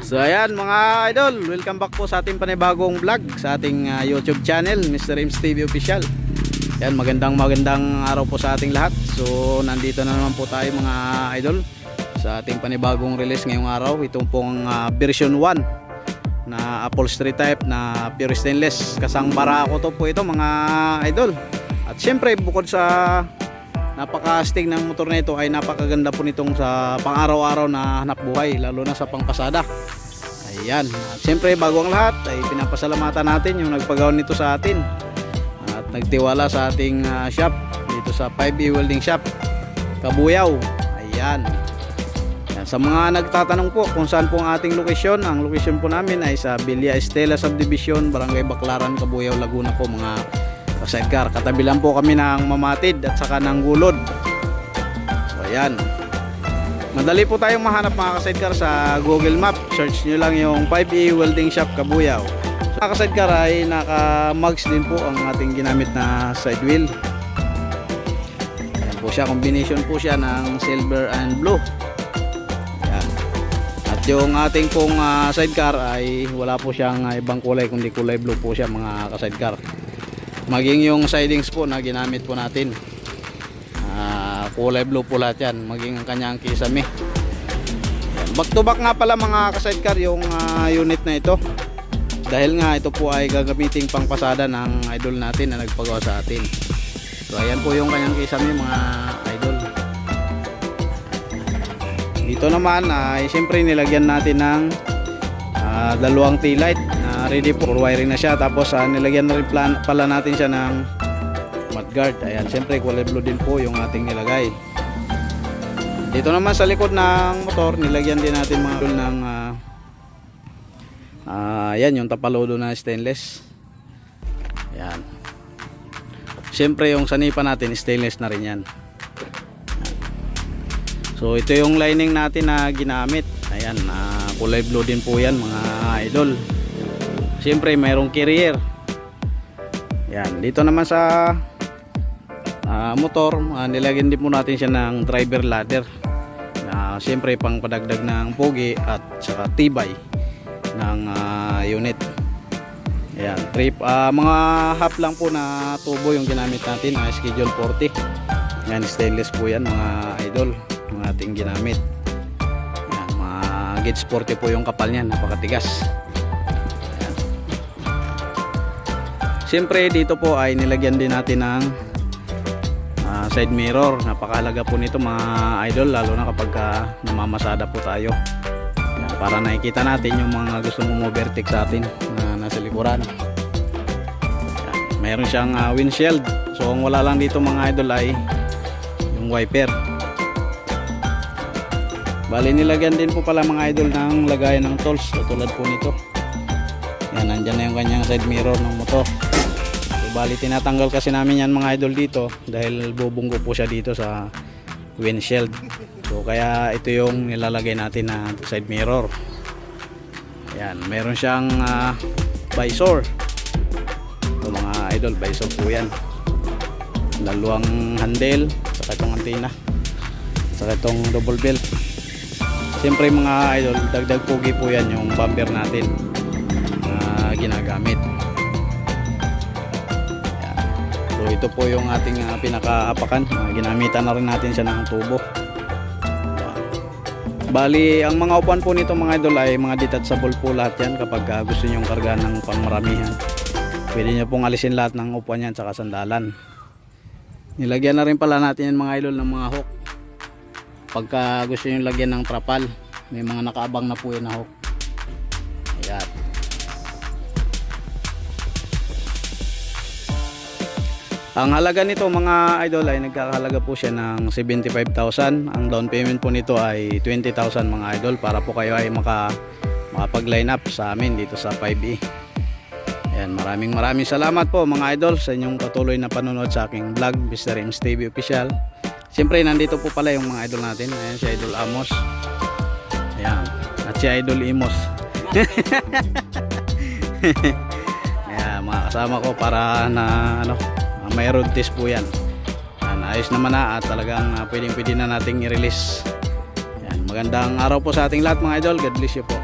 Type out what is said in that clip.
So ayan mga idol, welcome back po sa ating panibagong vlog sa ating YouTube channel, Mr. Ims TV Official. Ayan, magandang araw po sa ating lahat. So nandito na naman po tayo mga idol sa ating panibagong release ngayong araw. Ito pong version 1 na upholstery type na pure stainless. Kasang Barako to po ito mga idol. At syempre bukod sa napaka-astig ng motor na ito ay napakaganda po nitong sa pang-araw-araw na hanap buhay, lalo na sa pangpasada. Ayan, at siyempre bago ang lahat ay pinapasalamatan natin yung nagpagawa nito sa atin at nagtiwala sa ating shop dito sa 5E Welding Shop Kabuyaw. Ayan. Ayan, sa mga nagtatanong po kung saan po ang ating lokasyon, ang lokasyon po namin ay sa Villa Estela Subdivision, Barangay Baclaran, Kabuyaw, Laguna po mga sidecar. Katabi lang po kami ng Mamatid at saka ng Gulod. So ayan, madali po tayong mahanap mga ka-sidecar sa Google Map. Search nyo lang yung 5E Welding Shop Kabuyaw. So, mga ka-sidecar ay naka-mugs din po ang ating ginamit na side wheel. Ayan po siya, combination po siya ng silver and blue. Ayan. At yung ating pong sidecar ay wala po siyang ibang kulay kundi kulay blue po siya mga ka-sidecar. Maging yung sidings po na ginamit po natin, kulay blue po lahat yan, maging ang kanyang kisame. Back to back nga pala mga ka-sidecar yung unit na ito, dahil nga ito po ay gagamiting pangpasada ng idol natin na nagpagawa sa atin. So ayan po yung kanyang kisame mga idol. Dito naman ay siyempre nilagyan natin ng dalawang tail light na ready for wiring na siya. Tapos nilagyan na rin pala natin siya ng mudguard. Ayan, siyempre kulay blue din po yung ating nilagay. Dito naman sa likod ng motor nilagyan din natin mga tool ng ayan, yung tapalodo na stainless. Ayan, siyempre yung sanipa natin stainless na rin yan. So ito yung lining natin na ginamit. Ayan, kulay blue din po yan mga idol. Siyempre mayroong carrier. Yan, dito naman sa motor, nilagyan din po natin siya ng driver ladder na siyempre pang padagdag ng pogi at saka tibay ng unit. Ayan, mga half lang po na tubo yung ginamit natin, schedule 40. Yan, stainless po yan mga idol yung ating ginamit. Gauge 40 po yung kapal niya, napakatigas. Ayan. Siyempre dito po ay nilagyan din natin ng side mirror. Napakahalaga po nito mga idol, lalo na kapag namamasada po tayo. Ayan, para nakikita natin yung mga gusto mong overtake sa atin na nasa likuran. Ayan, mayroon siyang windshield. So ang wala lang dito mga idol ay yung wiper. Bali nilagyan din po pala mga idol ng lagayan ng tools tulad po nito. Yan, nandyan na yung kanyang side mirror ng motor. So, bali tinatanggal kasi namin yan mga idol dito dahil bubunggo po siya dito sa windshield. So kaya ito yung nilalagay natin na side mirror. Yan, meron siyang visor. So, mga idol, visor po yan. Dalawang handle, saka itong antena, saka itong double belt. Siyempre mga idol, dagdag pogi po yan yung bumper natin na ginagamit. Yan. So ito po yung ating pinakaapakan. Ginamitan na rin natin siya ng tubo. Yan. Bali ang mga upuan po nito mga idol ay mga detachable po lahat yan kapag gusto nyo kargahan ng pangmaramihan. Pwede nyo pong alisin lahat ng upuan yan saka sandalan. Nilagyan na rin pala natin yan mga idol ng mga hook. Pagka gusto nyo lagyan ng trapal, may mga nakaabang na po yun na hook. Ayan. Ang halaga nito mga idol ay nagkakahalaga po siya ng 75,000. Ang down payment po nito ay 20,000 mga idol, para po kayo ay makapag-line up sa amin dito sa 5E. Ayan, maraming salamat po mga idol sa inyong patuloy na panonood sa aking vlog, Mr. Ims TV Official. Siyempre nandito po pala yung mga idol natin. Ayan, si Idol Amos. Ayan, at si Idol Imos. Ayan, mga kasama ko para na may road test po yan. Ayan, ayos naman na at talagang pwede na nating i-release. Ayan, magandang araw po sa ating lahat mga idol. God bless you po.